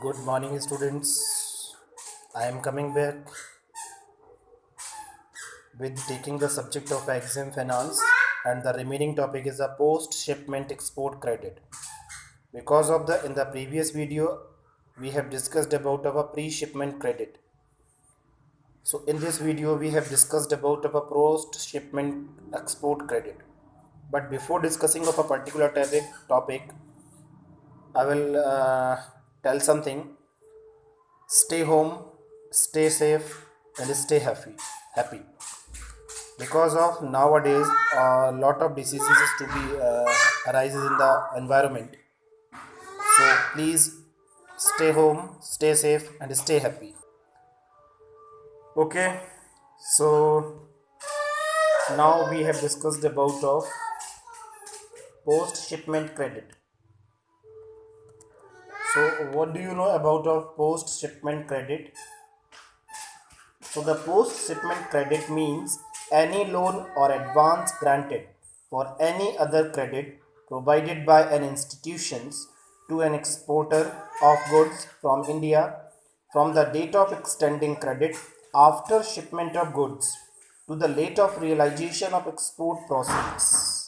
Good morning, students. I am coming back with taking the subject of exam finance, and the remaining topic is the post shipment export credit. Because of the in the previous video, we have discussed about our pre shipment credit. So, in this video, we have discussed about our post shipment export credit. But before discussing of a particular topic, I will tell something. Stay home, stay safe, and stay happy because of nowadays a lot of diseases to be arises in the environment. So please stay home, stay safe, and stay happy. Okay, so now we have discussed about of post shipment credit. So what do you know about of post shipment credit? So the post shipment credit means any loan or advance granted for any other credit provided by an institution to an exporter of goods from India from the date of extending credit after shipment of goods to the date of realization of export proceeds.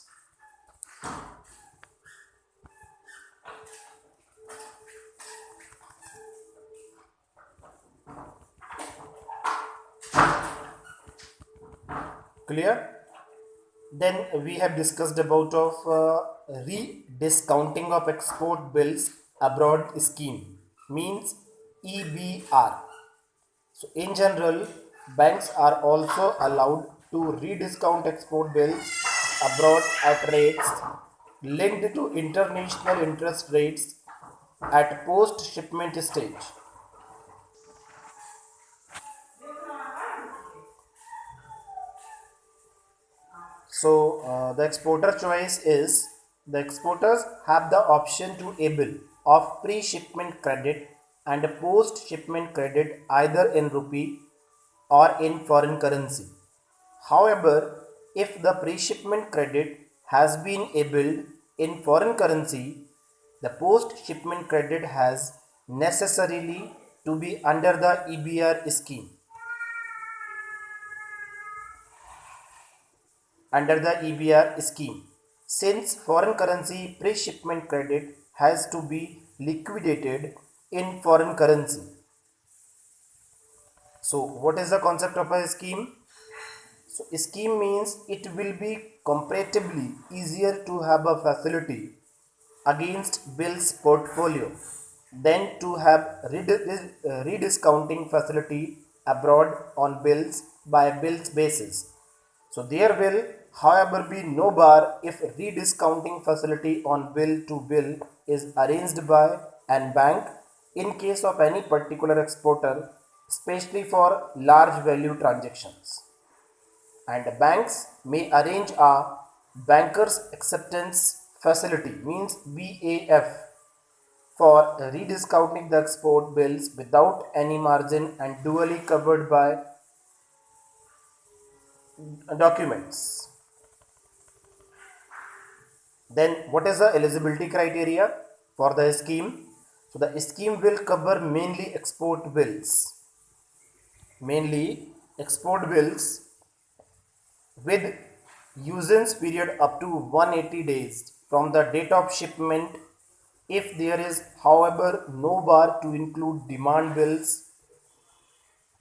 Clear? Then we have discussed about of rediscounting of export bills abroad scheme means EBR. So in general, banks are also allowed to rediscount export bills abroad at rates linked to international interest rates at post shipment stage. So the exporter choice is the exporters have the option to able of pre-shipment credit and post-shipment credit either in rupee or in foreign currency. However, if the pre-shipment credit has been able in foreign currency, the post-shipment credit has necessarily to be under the EBR scheme. Under the EBR scheme, since foreign currency pre-shipment credit has to be liquidated in foreign currency. So what is the concept of a scheme? So scheme means it will be comparatively easier to have a facility against bills portfolio than to have rediscounting facility abroad on bills by bills basis. So there will, however, be no bar if rediscounting facility on bill to bill is arranged by an bank in case of any particular exporter, especially for large value transactions. And banks may arrange a bankers acceptance facility means BAF for rediscounting the export bills without any margin and duly covered by documents. Then what is the eligibility criteria for the scheme? So the scheme will cover mainly export bills with usance period up to 180 days from the date of shipment. If there is, however, no bar to include demand bills,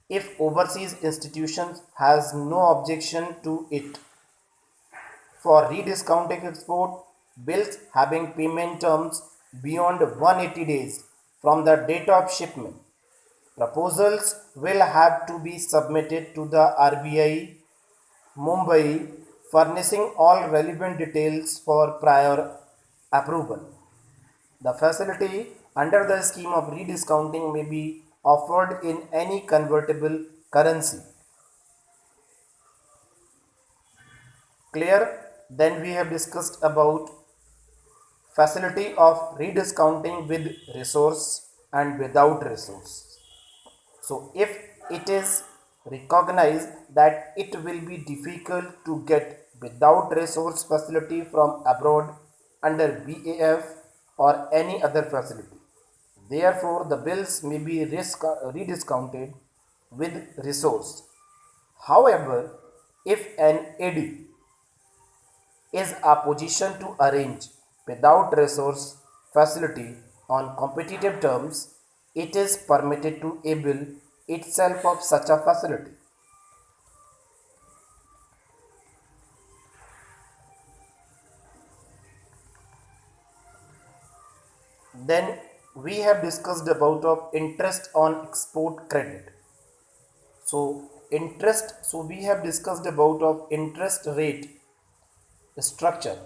if overseas institutions has no objection to it. For rediscounting export bills having payment terms beyond 180 days from the date of shipment, proposals will have to be submitted to the RBI Mumbai, furnishing all relevant details for prior approval. The facility under the scheme of rediscounting may be offered in any convertible currency. Clear? Then we have discussed about facility of rediscounting with resource and without resource. So if it is recognized that it will be difficult to get without resource facility from abroad under BAF or any other facility, Therefore, the bills may be rediscounted with resource. However, if an AD is a position to arrange without resource facility on competitive terms, it is permitted to avail itself of such a facility. Then we have discussed about of interest on export credit. So we have discussed about of interest rate structure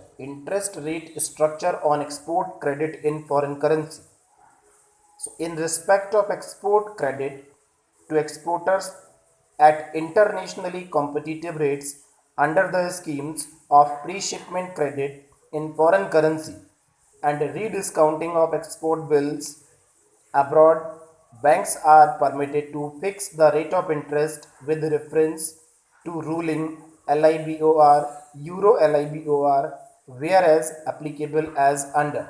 on export credit in foreign currency. So in respect of export credit to exporters at internationally competitive rates under the schemes of pre-shipment credit in foreign currency and rediscounting of export bills abroad, banks are permitted to fix the rate of interest with reference to ruling LIBOR, Euro LIBOR, whereas applicable as under.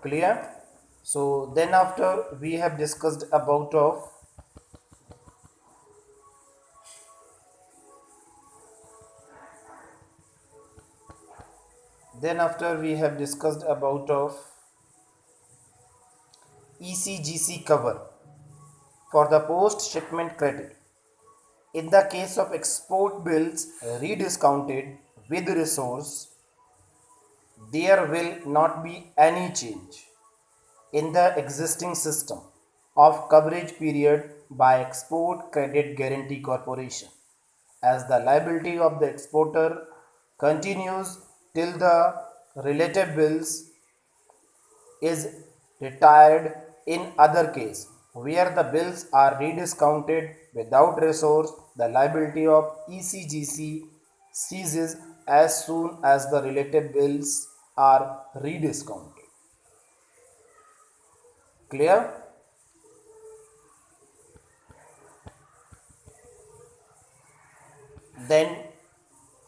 Clear? So then after we have discussed about of then after we have discussed about of ECGC cover for the post shipment credit. In the case of export bills rediscounted with resource, there will not be any change in the existing system of coverage period by Export Credit Guarantee Corporation, as the liability of the exporter continues till the related bills is retired. In other case where the bills are rediscounted without resource, the liability of ECGC ceases as soon as the related bills are rediscounted. Clear? Then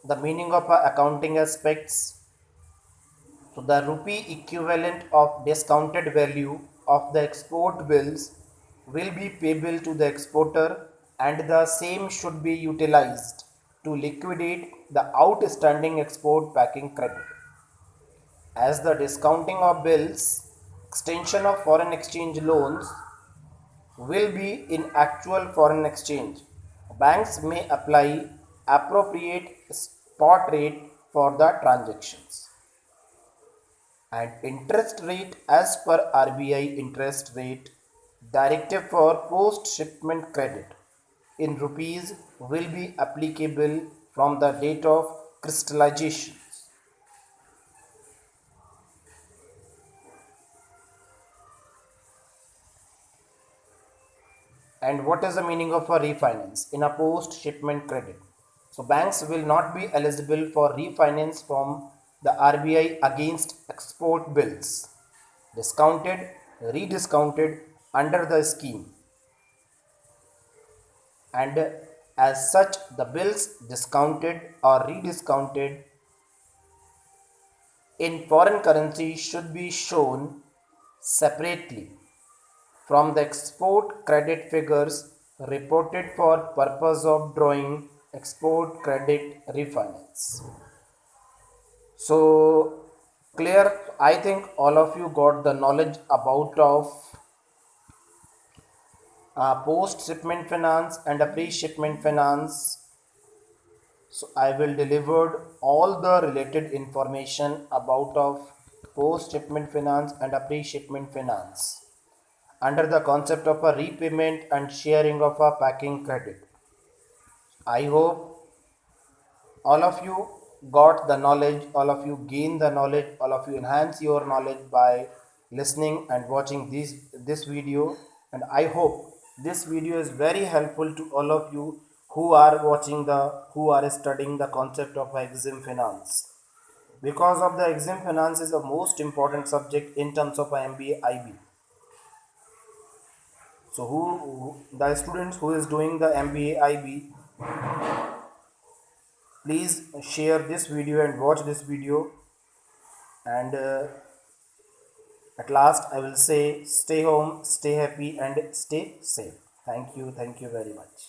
the meaning of accounting aspects. So the rupee equivalent of discounted value of the export bills will be payable to the exporter, and the same should be utilized to liquidate the outstanding export packing credit. As the discounting of bills, extension of foreign exchange loans will be in actual foreign exchange. Banks may apply appropriate spot rate for the transactions. And interest rate as per RBI interest rate directive for post shipment credit in rupees will be applicable from the date of crystallization. And what is the meaning of a refinance in a post shipment credit? So banks will not be eligible for refinance from the RBI against export bills discounted, rediscounted under the scheme, and as such the bills discounted or rediscounted in foreign currency should be shown separately from the export credit figures reported for purpose of drawing export credit refinance. So clear? I think all of you got the knowledge about of post shipment finance and a pre shipment finance. So I will deliver all the related information about of post shipment finance and a pre shipment finance under the concept of a repayment and sharing of a packing credit. I hope all of you got the knowledge, all of you gain the knowledge, all of you enhance your knowledge by listening and watching this video. And I hope this video is very helpful to all of you who are watching the who are studying the concept of exim finance, because of the exim finance is the most important subject in terms of MBA IB. So the students who is doing the MBA IB, Please share this video and watch this video. And at last, I will say stay home, stay happy, and stay safe. Thank you very much.